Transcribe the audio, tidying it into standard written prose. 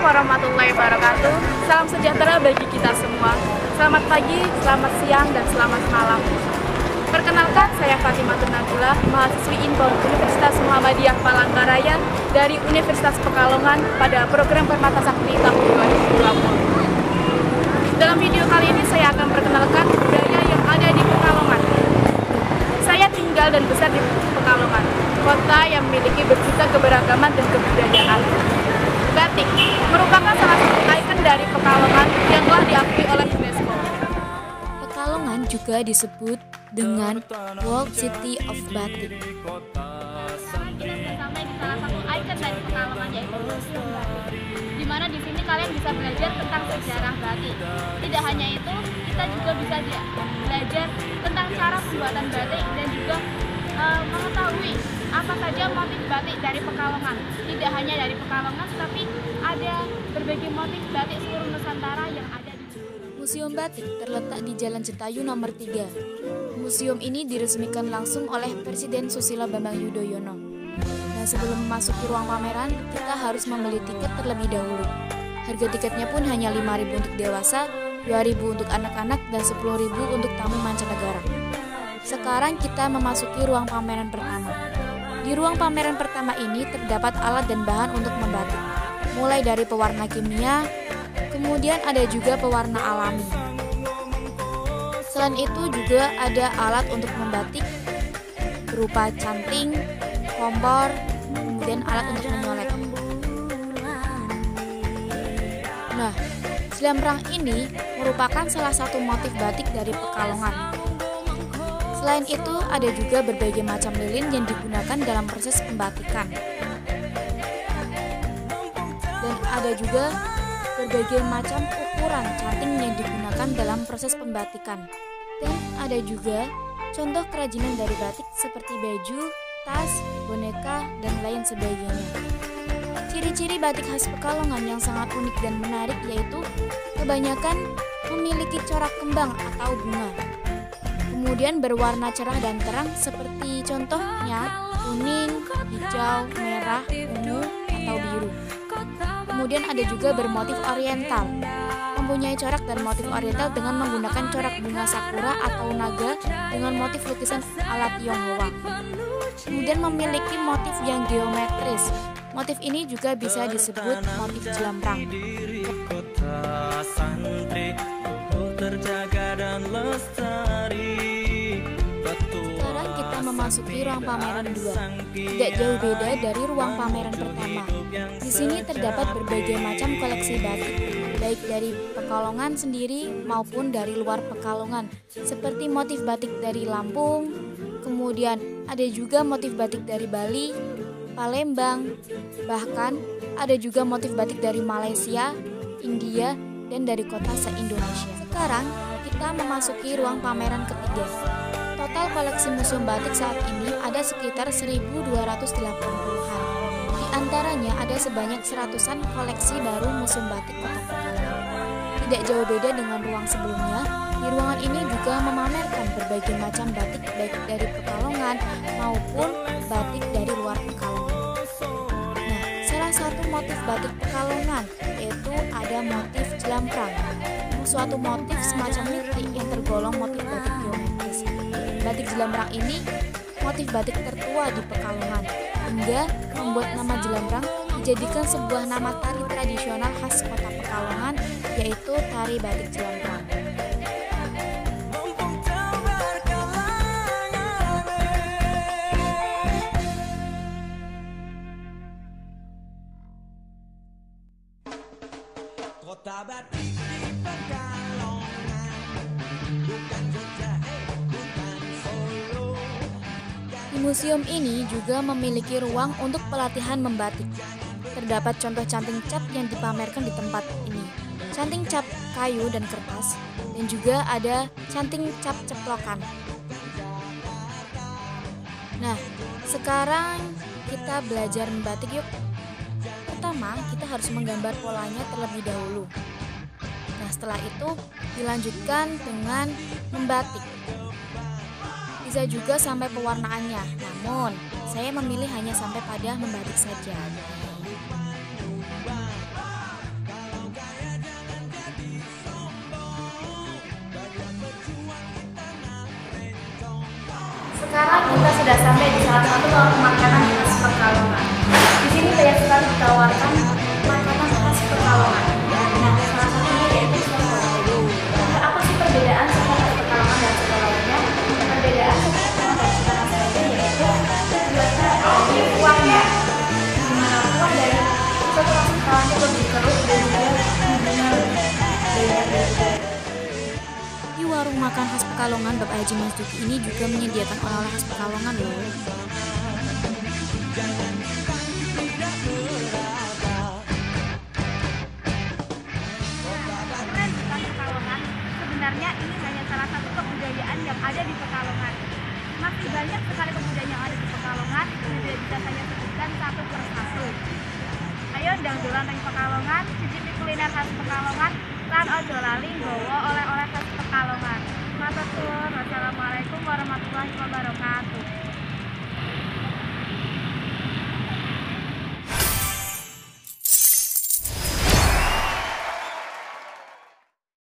warahmatullahi wabarakatuh. Salam sejahtera bagi kita semua. Selamat pagi, selamat siang, dan selamat malam. Perkenalkan, saya Fatimah Nabila, mahasiswi Inpol Universitas Muhammadiyah Palangkaraya dari Universitas Pekalongan pada program Permata Sakti tahun 2020. Dalam video kali ini saya akan perkenalkan budaya yang ada di Pekalongan. Saya tinggal dan besar di Pekalongan, kota yang memiliki berjuta keberagaman dan kebudayaan. Batik merupakan salah satu ikon dari Pekalongan yang telah diakui oleh UNESCO. Pekalongan juga disebut dengan World City of Batik. Kita bersama di salah satu ikon dari Pekalongan, yaitu Museum Batik. Di mana di sini kalian bisa belajar tentang sejarah batik. Tidak hanya itu, kita juga bisa belajar tentang cara pembuatan batik dan juga mengetahui apa saja motif batik dari Pekalongan. Tidak hanya dari Pekalongan, tapi ada berbagai motif batik seluruh Nusantara yang ada di sini. Museum Batik terletak di Jalan Cetayu nomor 3. Museum ini diresmikan langsung oleh Presiden Susilo Bambang Yudhoyono. Nah, sebelum memasuki ruang pameran, kita harus membeli tiket terlebih dahulu. Harga tiketnya pun hanya 5.000 untuk dewasa, 2.000 untuk anak-anak, dan 10.000 untuk tamu mancanegara. Sekarang kita memasuki ruang pameran pertama. Di ruang pameran pertama ini terdapat alat dan bahan untuk membatik, mulai dari pewarna kimia, kemudian ada juga pewarna alami. Selain itu juga ada alat untuk membatik berupa canting, kompor, kemudian alat untuk menyolek. Nah, jelamrang ini merupakan salah satu motif batik dari Pekalongan. Selain itu, ada juga berbagai macam lilin yang digunakan dalam proses pembatikan. Dan ada juga berbagai macam ukuran canting yang digunakan dalam proses pembatikan. Dan ada juga contoh kerajinan dari batik seperti baju, tas, boneka, dan lain sebagainya. Ciri-ciri batik khas Pekalongan yang sangat unik dan menarik yaitu kebanyakan memiliki corak kembang atau bunga. Kemudian berwarna cerah dan terang seperti contohnya kuning, hijau, merah, ungu, atau biru. Kemudian ada juga bermotif oriental, mempunyai corak dan motif oriental dengan menggunakan corak bunga sakura atau naga dengan motif lukisan ala Tionghoa. Kemudian memiliki motif yang geometris. Motif ini juga bisa disebut motif jelamrang. Sekarang kita memasuki ruang pameran 2. Tidak jauh beda dari ruang pameran pertama. Di sini terdapat berbagai macam koleksi batik, baik dari Pekalongan sendiri maupun dari luar Pekalongan, seperti motif batik dari Lampung, kemudian ada juga motif batik dari Bali, Palembang, bahkan ada juga motif batik dari Malaysia, India, dan dari kota se-Indonesia. Sekarang kita memasuki ruang pameran ketiga. Total koleksi museum batik saat ini ada sekitar 1.280-an. Di antaranya ada sebanyak 100-an koleksi baru museum batik kota Pekalongan. Tidak jauh beda dengan ruang sebelumnya, di ruangan ini juga memamerkan berbagai macam batik baik dari Pekalongan maupun batik dari luar Pekalongan. Nah, salah satu motif batik Pekalongan yaitu ada motif jelamrang, suatu motif semacam lirik yang tergolong motif batik geometris. Batik jelamrang ini motif batik tertua di Pekalongan, hingga membuat nama jelamrang dijadikan sebuah nama tari tradisional khas kota Pekalongan, yaitu tari batik jelamrang. Kota batik di Pekalongan, bukan Jogja, bukan Solo. Di museum ini juga memiliki ruang untuk pelatihan membatik. Terdapat contoh canting cap yang dipamerkan di tempat ini. Canting cap kayu dan kertas, dan juga ada canting cap ceplokan. Nah, sekarang kita belajar membatik yuk. Pertama, kita harus menggambar polanya terlebih dahulu. Nah, setelah itu dilanjutkan dengan membatik. Bisa juga sampai pewarnaannya, namun saya memilih hanya sampai pada membatik saja. Sekarang kita sudah sampai di salah satu warung makanan khas Pekalongan. Di sini banyak sekali ditawarkan makanan khas Pekalongan. Nah, salah satunya yaitu soto. Nah, apa sih perbedaan soto khas Pekalongan dan soto lainnya? Perbedaan soto Pekalongan dan soto lainnya yaitu terbuatnya dari kuahnya. Di mana kuah dari soto khas Pekalongan itu lebih keruh dan juga bumbunya lebih banyak. Di warung makan khas Pekalongan, Bapak Haji Mas Duki ini juga menyediakan oleh-oleh khas Pekalongan loh. Keren bukan Pekalongan, sebenarnya ini hanya salah satu kebudayaan yang ada di Pekalongan. Masih banyak sekali kebudayaan yang ada di Pekalongan, tidak bisa saya sebutkan satu persatu. Ayo ndang-dolan nang Pekalongan, cicipi kuliner khas Pekalongan, lan ojo lali nggawa oleh-oleh khas Pekalongan. Matur suwun. Wassalamualaikum warahmatullahi wabarakatuh.